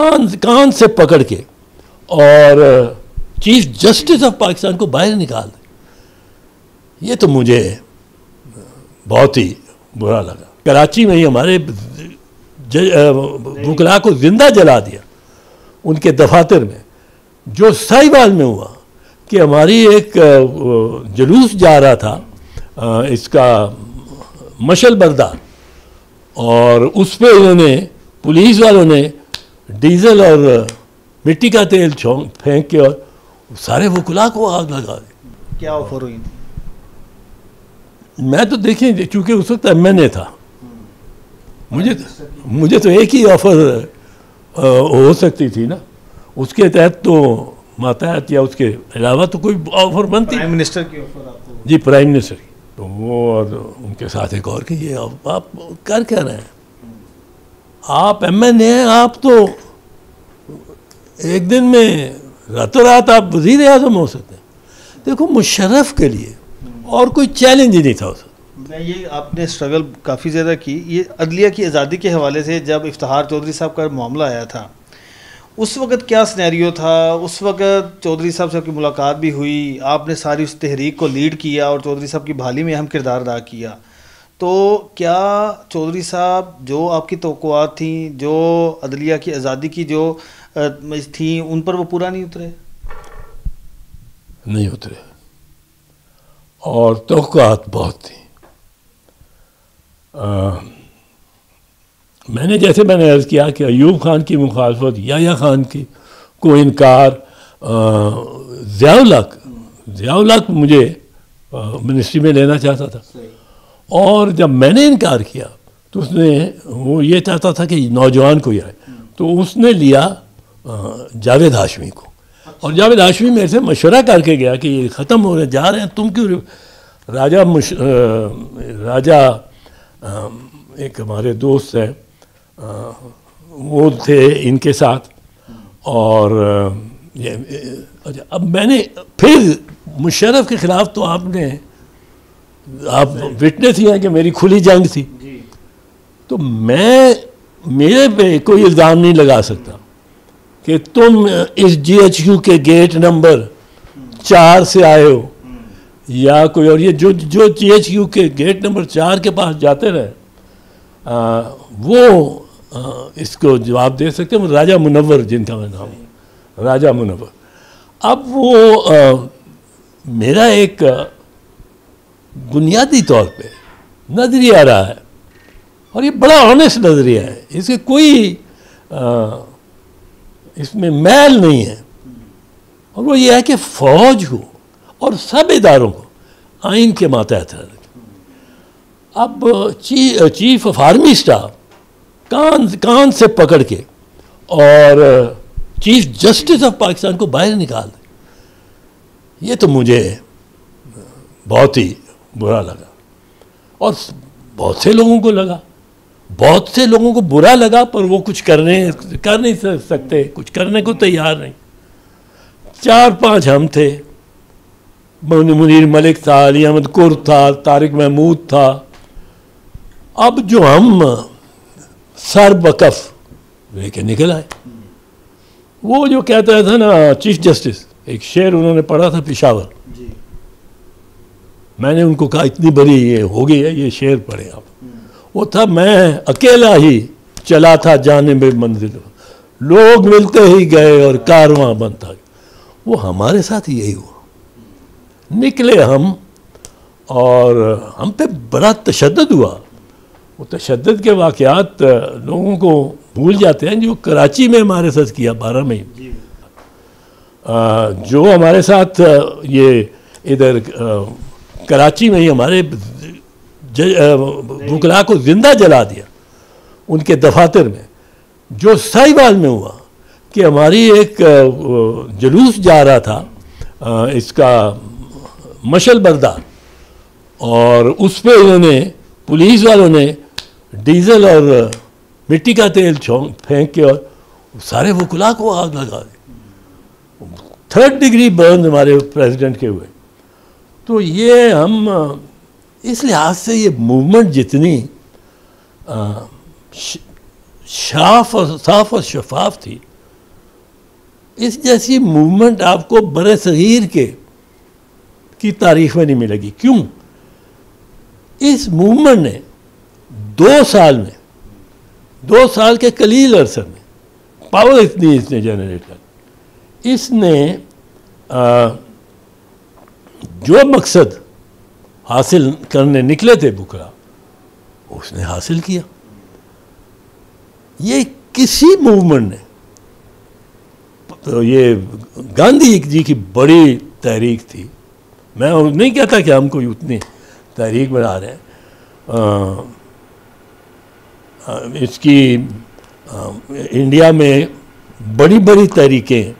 कान कान से पकड़ के और चीफ जस्टिस ऑफ पाकिस्तान को बाहर निकाल दे, ये तो मुझे बहुत ही बुरा लगा। कराची में ही हमारे वकला को जिंदा जला दिया उनके दफातर में। जो साहिवाल में हुआ कि हमारी एक जुलूस जा रहा था इसका मशल बरदार, और उस पर इन्होंने पुलिस वालों ने डीजल और मिट्टी का तेल फेंक के और सारे वकला को आग लगा दी। क्या ऑफर हुई? मैं तो देखें, चूंकि उस वक्त MNA था, मुझे तो एक ही ऑफर हो सकती थी ना, उसके तहत तो मातहत या उसके अलावा तो कोई ऑफर बनती। प्राइम मिनिस्टर की ऑफर आपको? जी, प्राइम मिनिस्टर की। तो वो और उनके साथ एक और कि ये आप कर क्या रहे हैं, आप MNA हैं, आप तो एक दिन में रातों रात आप वज़ीर आज़म हो सकते हैं। देखो, मुशर्रफ के लिए और कोई चैलेंज ही नहीं था उस। मैं ये आपने स्ट्रगल काफ़ी ज़्यादा की, ये अदलिया की आज़ादी के हवाले से जब इफ्तिखार चौधरी साहब का मामला आया था, उस वक़्त क्या सिनेरियो था? उस वक़्त चौधरी साहब से आपकी मुलाकात भी हुई, आपने सारी उस तहरीक को लीड किया और चौधरी साहब की बहाली में अहम किरदार अदा किया। तो क्या चौधरी साहब जो आपकी तवक्कुआत थी, जो अदलिया की आज़ादी की जो थी, उन पर वो पूरा नहीं उतरे? नहीं उतरे, और तवक्कुआत बहुत थी। मैंने अर्ज़ किया कि अयूब खान की मुखालफत, याह्या खान की को इनकार, ज़ियाउल हक मुझे मिनिस्ट्री में लेना चाहता था, और जब मैंने इनकार किया तो उसने, वो ये चाहता था कि नौजवान कोई आए, तो उसने लिया जावेद हाशमी को। और जावेद हाशमी मेरे से मशवरा करके गया कि ये ख़त्म होने जा रहे हैं, तुम क्यों? राजा एक हमारे दोस्त हैं, वो थे इनके साथ, और अब मैंने फिर मुशर्रफ के ख़िलाफ़, तो आप विटनेस ही हैं कि मेरी खुली जंग थी, तो मेरे पे कोई इल्ज़ाम नहीं लगा सकता कि तुम इस GHQ के गेट नंबर 4 से आए हो या कोई और। ये जो GHQ के गेट नंबर 4 के पास जाते रहे, वो इसको जवाब दे सकते हैं। राजा मुनव्वर, जिनका मैं नाम, राजा मुनव्वर। अब वो मेरा एक बुनियादी तौर पे नज़रिया रहा है, और ये बड़ा ऑनेस्ट नज़रिया है, इसके कोई इसमें मैल नहीं है, और वो ये है कि फ़ौज को और सब इदारों को आइन के मातहत है। अब चीफ ऑफ आर्मी स्टाफ कान से पकड़ के और चीफ जस्टिस ऑफ पाकिस्तान को बाहर निकाल दे, ये तो मुझे बहुत ही बुरा लगा, और बहुत से लोगों को लगा, बहुत से लोगों को बुरा लगा, पर वो कुछ कर नहीं सकते, कुछ करने को तैयार नहीं। 4-5 हम थे, मुनीर मलिक था, अली अहमद कुर था, तारिक महमूद था। अब जो हम सर बकफ लेके निकल आए, वो जो कहता था ना चीफ जस्टिस, एक शेर उन्होंने पढ़ा था पेशावर, मैंने उनको कहा इतनी बड़ी ये हो गई है, ये शेर पढ़े आप। वो था, मैं अकेला ही चला था जानिब मंजिल, लोग मिलते ही गए और कारवां बनता गया। वो हमारे साथ यही हुआ, निकले हम, और हम पे बड़ा तशद्दुद हुआ। वो तशद्दुद के वाक़यात लोगों को भूल जाते हैं, जो कराची में हमारे साथ किया 12 मई, जो हमारे साथ ये इधर कराची में ही हमारे वकला को जिंदा जला दिया उनके दफातर में। जो साहिवाल में हुआ कि हमारी एक जुलूस जा रहा था इसका मशल बरदार, और उस पर इन्होंने पुलिस वालों ने डीजल और मिट्टी का तेल फेंक के और सारे वकला को आग लगा दी। 3rd डिग्री बर्न हमारे प्रेसिडेंट के हुए। तो ये हम इस लिहाज से ये मूवमेंट जितनी साफ और शफाफ थी, इस जैसी मूवमेंट आपको बरे सगीर की तारीख में नहीं मिलेगी। क्यों? इस मूवमेंट ने 2 साल में, 2 साल के कलील अरसे में पावर इतनी इसने जनरेट कर, इसने जो मकसद हासिल करने निकले थे बुकरा, उसने हासिल किया। ये किसी मूवमेंट ने, तो ये गांधी जी की बड़ी तहरीक थी। मैं नहीं कहता कि हम कोई उतनी तहरीक बना रहे हैं। इसकी इंडिया में बड़ी बड़ी तहरीकें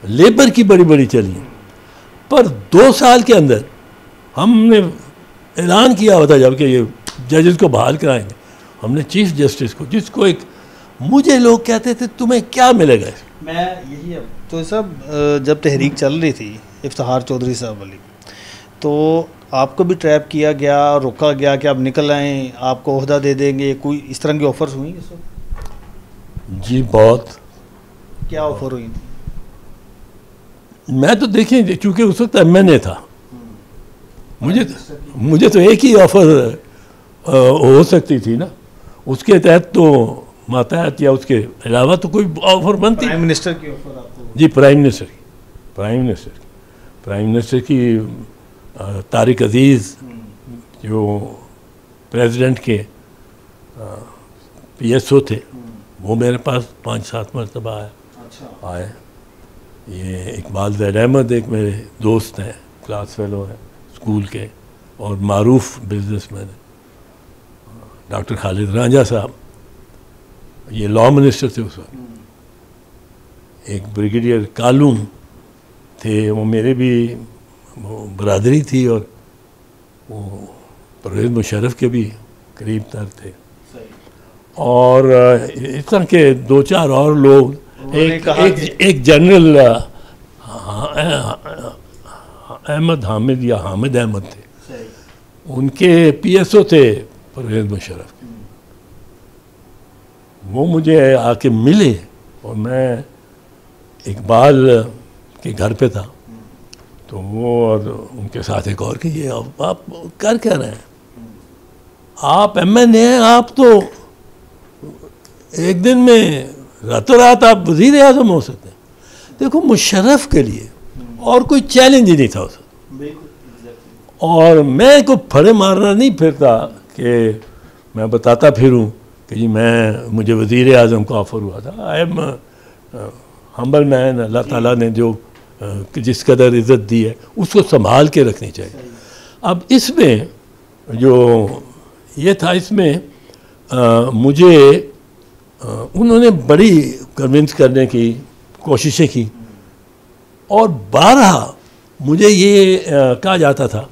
लेबर की बड़ी बड़ी चली, पर 2 साल के अंदर हमने ऐलान किया हुआ था जबकि ये जजेस को बहाल कराएंगे, हमने चीफ जस्टिस को, जिसको एक, मुझे लोग कहते थे तुम्हें क्या मिलेगा। मैं यही, अब तो सब जब तहरीक चल रही थी इफ्तिखार चौधरी साहब वाली, तो आपको भी ट्रैप किया गया, रोका गया कि आप निकल आएँ, आपको ओहदा दे देंगे, कोई इस तरह की ऑफर्स हुई इस वक्त? जी बहुत। क्या ऑफर हुई? मैं तो देखिए, चूँकि उस वक्त MNA था, मुझे तो एक ही ऑफर हो सकती थी ना, उसके तहत तो मातहत या उसके अलावा तो कोई ऑफर बनती। प्राइम मिनिस्टर की ऑफर आपको? जी, प्राइम मिनिस्टर की तारिक अजीज़ जो प्रेसिडेंट के PSO थे, वो मेरे पास 5-7 मरतबा आए। ये इकबाल ज़ैद अहमद एक मेरे दोस्त हैं, क्लास फेलो हैं स्कूल के और मारूफ बिजनेसमैन हैं। डॉक्टर खालिद रांझा साहब, ये लॉ मिनिस्टर थे उस वक्त। एक ब्रिगेडियर कालू थे, वो मेरे भी बरादरी थी, और वो परवेज़ मुशर्रफ के भी करीब तर थे। और इस तरह के 2-4 और लोग, एक जनरल अहमद हामिद या हामिद अहमद थे, उनके PSO थे परवेज़ मुशर्रफ के। वो मुझे आके मिले और मैं इकबाल के घर पे था, तो वो और उनके साथ एक और कि ये आप कर क्या रहे हैं, आप MNA हैं, आप तो एक दिन में रातों रात आप वज़ीर आज़म हो सकते हैं। देखो, मुशर्रफ के लिए और कोई चैलेंज ही नहीं था उस वक्त। और मैं को फड़े मारना नहीं फिरता कि मैं बताता फिरूं कि जी मुझे वज़ीर आज़म का ऑफ़र हुआ था। I am humble man. Allah ताला ने जो जिस कदर इज़्ज़त दी है उसको संभाल के रखनी चाहिए। अब इसमें जो ये था, इसमें मुझे उन्होंने बड़ी कन्विंस करने की कोशिशें की, और 12 मुझे ये कहा जाता था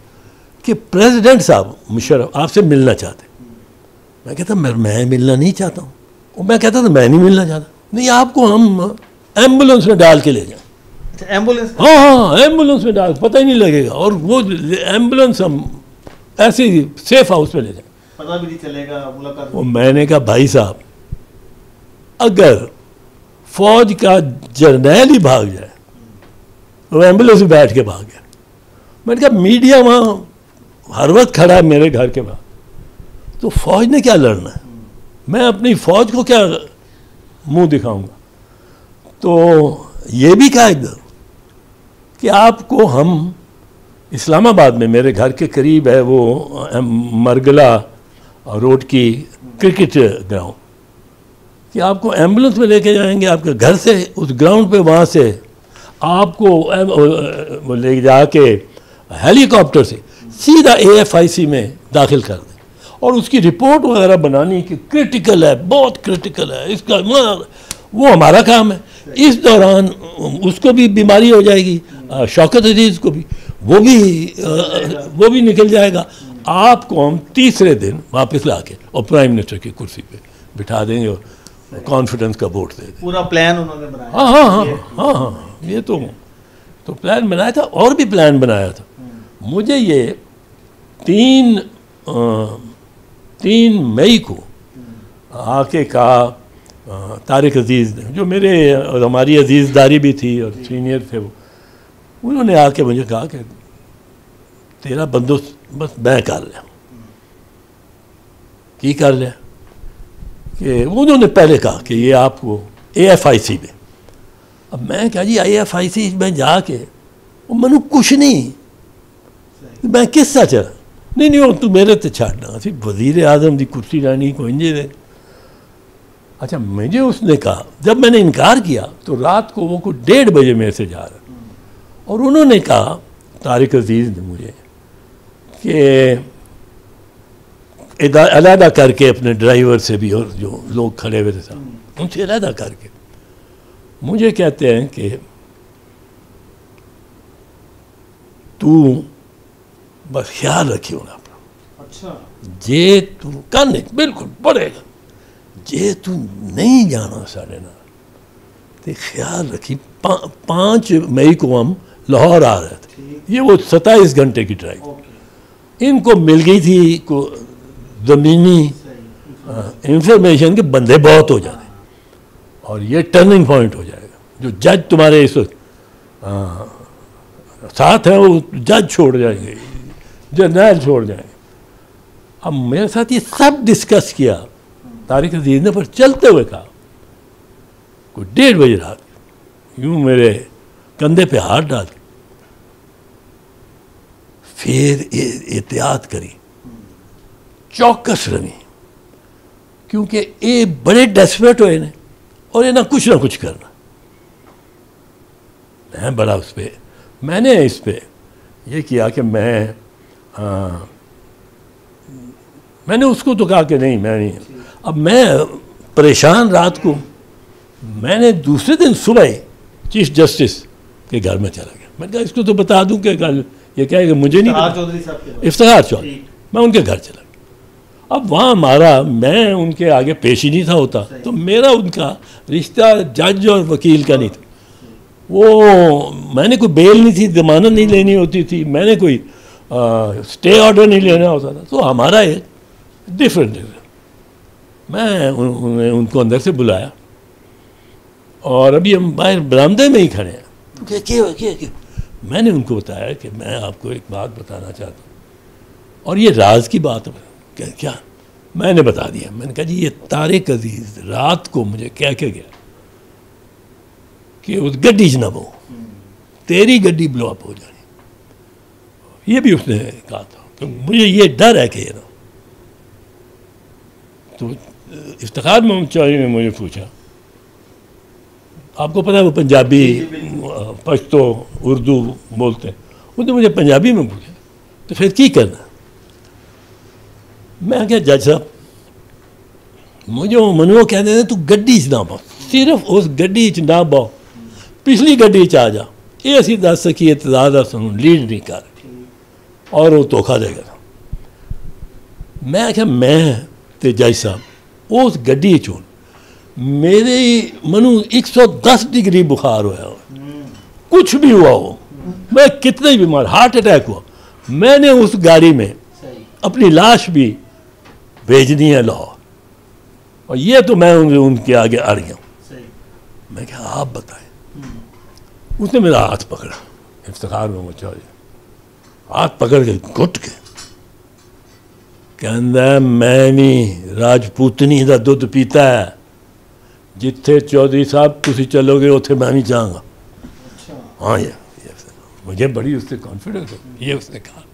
कि प्रेसिडेंट साहब मुशर्रफ आपसे मिलना चाहते। मैं कहता मैं मिलना नहीं चाहता हूँ। और मैं कहता था मैं नहीं मिलना चाहता। नहीं, आपको हम एम्बुलेंस में डाल के ले जाएं। एम्बुलेंस? हाँ, एम्बुलेंस में डाल, पता ही नहीं लगेगा, और वो एम्बुलेंस हम ऐसे ही सेफ हाउस में ले जाएं, पता भी नहीं चलेगा मुलाकात। वो मैंने कहा भाई साहब, अगर फौज का जर्नैल ही भाग जाए, वो एम्बुलेंस में बैठ के भाग गया। मैंने कहा मीडिया वहाँ हर वक्त खड़ा है मेरे घर के बाहर, तो फौज ने क्या लड़ना है, मैं अपनी फौज को क्या मुंह दिखाऊंगा। तो ये भी कहा एकदम कि आपको हम इस्लामाबाद में, मेरे घर के करीब है वो मरगला रोड की क्रिकेट ग्राउंड, कि आपको एम्बुलेंस में लेके जाएंगे आपके घर से उस ग्राउंड पे, वहाँ से आपको ले जाके हेलीकॉप्टर से सीधा AFIC में दाखिल कर दें, और उसकी रिपोर्ट वगैरह बनानी कि क्रिटिकल है, बहुत क्रिटिकल है, इसका वो हमारा काम है। इस दौरान उसको भी बीमारी हो जाएगी, शौकत अजीज़ को भी, वो भी निकल जाएगा। आपको हम तीसरे दिन वापस लाके और प्राइम मिनिस्टर की कुर्सी पे बिठा देंगे और कॉन्फिडेंस का वोट दे देंगे। पूरा प्लान उन्होंने बनाया। हाँ, ये तो प्लान बनाया था, और भी प्लान बनाया था। मुझे ये 3 मई को आके कहा तारिक अजीज़ ने, जो मेरे और हमारी अजीज़दारी भी थी और सीनियर थे, वो उन्होंने आके मुझे कहा कि तेरा बंदोबस्त बस मैं कर लिया। की कर लिया कि उन्होंने पहले कहा कि ये आपको AFIC में, अब मैं कहा जी AFIC में जाके वो मनु कुछ नहीं, मैं किस सा चला नहीं वो तू मेरे ते छाड़ना असी वज़ीर आज़म की कुर्सी लानी को इंजे दे। अच्छा, मुझे उसने कहा, जब मैंने इनकार किया तो रात को वो को 1:30 बजे मेरे से जा रहा, और उन्होंने कहा तारिक अजीज़ ने मुझे कि अलहदा करके अपने ड्राइवर से भी और जो लोग खड़े हुए थे साहब उनसे अलहदा करके मुझे कहते हैं कि तू बस ख्याल रखियो ना अपना। अच्छा, जे तू करने बिल्कुल पड़ेगा, जे तू नहीं जाना साढ़े ना तो ख्याल रखी। 5 मई को हम लाहौर आ रहे थे, ये वो 27 घंटे की ड्राइव इनको मिल गई थी को ज़मीनी इंफॉर्मेशन के बंदे बहुत हो जाने और ये टर्निंग पॉइंट हो जाएगा। जो जज तुम्हारे इस साथ है वो जज छोड़ जाएंगे, जर्नल छोड़ जाएंगे। अब मेरे साथ ये सब डिस्कस किया तारिक अजीज़ ने, पर चलते हुए कहा कोई 1:30 बजे रात यूँ मेरे कंधे पे हाथ डाल के फिर एहतियात करी, चौकस रही, क्योंकि ये बड़े डेस्परेट हुए ने और ये ना कुछ करना। मैं बड़ा उस पर मैंने इस पर यह किया कि मैंने उसको तो कहा कि नहीं मैं नहीं। अब मैं परेशान रात को, मैंने दूसरे दिन सुबह चीफ जस्टिस के घर में चला गया। मैंने कहा इसको तो बता दूं कि कल ये कहेगा मुझे नहीं पता, इफ्तिखार चौधरी, मैं उनके घर चला गया। अब वहाँ हमारा मैं उनके आगे पेश ही नहीं था होता, तो मेरा उनका रिश्ता जज और वकील का नहीं था। वो मैंने कोई बेल नहीं थी, जमानत नहीं लेनी होती थी, मैंने कोई स्टे ऑर्डर नहीं लेना होता था, तो हमारा एक डिफरेंट है। मैं उनको अंदर से बुलाया और अभी हम बाहर बरामदे में ही खड़े हैं। क्या मैंने उनको बताया कि मैं आपको एक बात बताना चाहता हूँ और ये राज की बात है। क्या मैंने बता दिया। मैंने कहा जी ये तारिक अजीज़ रात को मुझे कह के गया कि उस गड्डी च ना बो, तेरी गड्डी ब्लो अप हो जानी। ये भी उसने कहा था। तो मुझे ये डर है कि ये ना। तो इफ्तिखार मोहम्मद चौधरी ने मुझे पूछा, आपको पता है वो पंजाबी पश्तो उर्दू बोलते हैं, उसने मुझे पंजाबी में पूछा तो फिर की करना। मैं क्या जज साहब मुझे मनु कहते हैं तू गड्डी च ना बो, सिर्फ उस गड्डी च ना बो, पिछली गड्डी च आ जा, ये असी दस सकी ज़्यादा सूँ लीड नहीं कर और वो धोखा देगा। मैं क्या मैं तो जज साहब उस गड्डी चों मेरे मनु 110 डिग्री बुखार होया हो, कुछ भी हुआ हो, मैं कितने ही बीमार, हार्ट अटैक हुआ, मैंने उस गाड़ी में अपनी लाश भी भेजनी है लाहौर, और ये तो मैं उनके आगे अड़ गया हूँ। मैं क्या आप बताएं। उसने मेरा हाथ पकड़ा, इफ्तिखार मोहम्मद चौधरी हाथ पकड़ के घुट के कहता मैं भी राजपूतनी का दुध पीता है, जिथे चौधरी साहब तुसी चलोगे उथे मैं भी जाऊँगा। हाँ ये मुझे बड़ी उससे कॉन्फिडेंस है, ये उसने कहा।